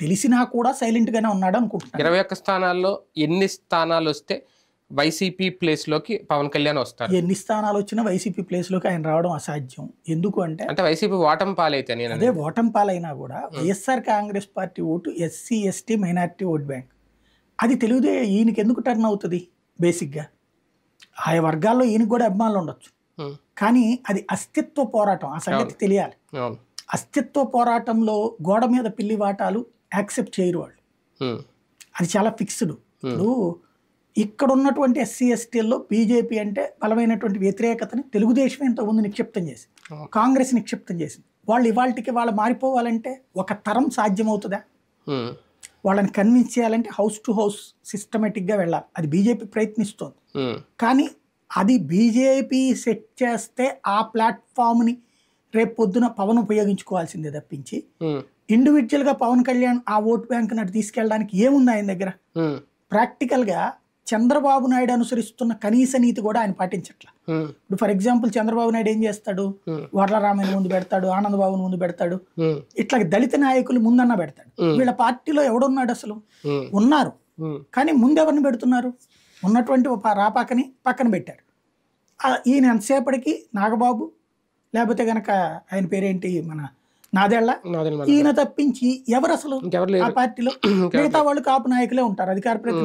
తెలిసినా కూడా సైలెంట్ గానే ఉన్నాడు అనుకుంటున్నాను. 21 స్థానాల్లో ఎన్ని స్థానాలు వస్తే వైసీపీ ప్లేస్ లోకి పవన్ కళ్యాణ్ వస్తారు? ఎన్ని స్థానాలు వచ్చినా వైసీపీ ప్లేస్ లోకి ఆయన రావడం అసాధ్యం. ఎందుకు అంటే వైసీపీ ఓటమి పాలైతే నేను అదే ఓటమి పాలైనా కూడా YSR Congress party vote SC ST minority vote bank. అది ఈయనకి ఎందుకు టర్న్ అవుతుంది? బేసిక్గా ఆయా వర్గాల్లో ఈయనకి కూడా అభిమానులు ఉండొచ్చు, కానీ అది అస్తిత్వ పోరాటం. ఆ సంగతి తెలియాలి. అస్తిత్వ పోరాటంలో గోడ మీద పిల్లి వాటాలు యాక్సెప్ట్ చేయరు వాళ్ళు. అది చాలా ఫిక్స్డ్. ఇప్పుడు ఇక్కడ ఉన్నటువంటి ఎస్సీ ఎస్టీల్లో బీజేపీ అంటే బలమైనటువంటి వ్యతిరేకతని తెలుగుదేశం ఇంతకుముందు నిక్షిప్తం చేసింది, కాంగ్రెస్ నిక్షిప్తం చేసింది. వాళ్ళు ఇవాళకి వాళ్ళు మారిపోవాలంటే ఒక తరం సాధ్యమవుతుందా? వాళ్ళని కన్విన్స్ చేయాలంటే హౌస్ టు హౌస్ సిస్టమేటిక్గా వెళ్ళాలి. అది బీజేపీ ప్రయత్నిస్తోంది, కానీ అది బీజేపీ సెట్ చేస్తే ఆ ప్లాట్ఫామ్ని రేపు పొద్దున పవన్ ఉపయోగించుకోవాల్సిందే తప్పించి ఇండివిజువల్గా పవన్ కళ్యాణ్ ఆ ఓట్ బ్యాంక్ నటు తీసుకెళ్ళడానికి ఏముంది ఆయన దగ్గర? ప్రాక్టికల్గా చంద్రబాబు నాయుడు అనుసరిస్తున్న కనీస నీతి కూడా ఆయన పాటించట్ల. ఇప్పుడు ఫర్ ఎగ్జాంపుల్ చంద్రబాబు నాయుడు ఏం చేస్తాడు? వర్లరామయ్య ముందు పెడతాడు, ఆనందబాబుని ముందు పెడతాడు, ఇట్లా దళిత నాయకులు ముందన్నా పెడతాడు. వీళ్ళ పార్టీలో ఎవడున్నాడు అసలు? ఉన్నారు, కానీ ముందెవరిని పెడుతున్నారు? ఉన్నటువంటి రాపాకని పక్కన పెట్టారు. ఈయన ఎంతసేపటికి నాగబాబు, లేకపోతే గనక ఆయన పేరేంటి మన నాదెళ్ళ, ఈయన తప్పించి ఎవరు అసలు ఆ పార్టీలో? మిగతా వాళ్ళు కాపు నాయకులే ఉంటారు, అధికార ప్రతినిధి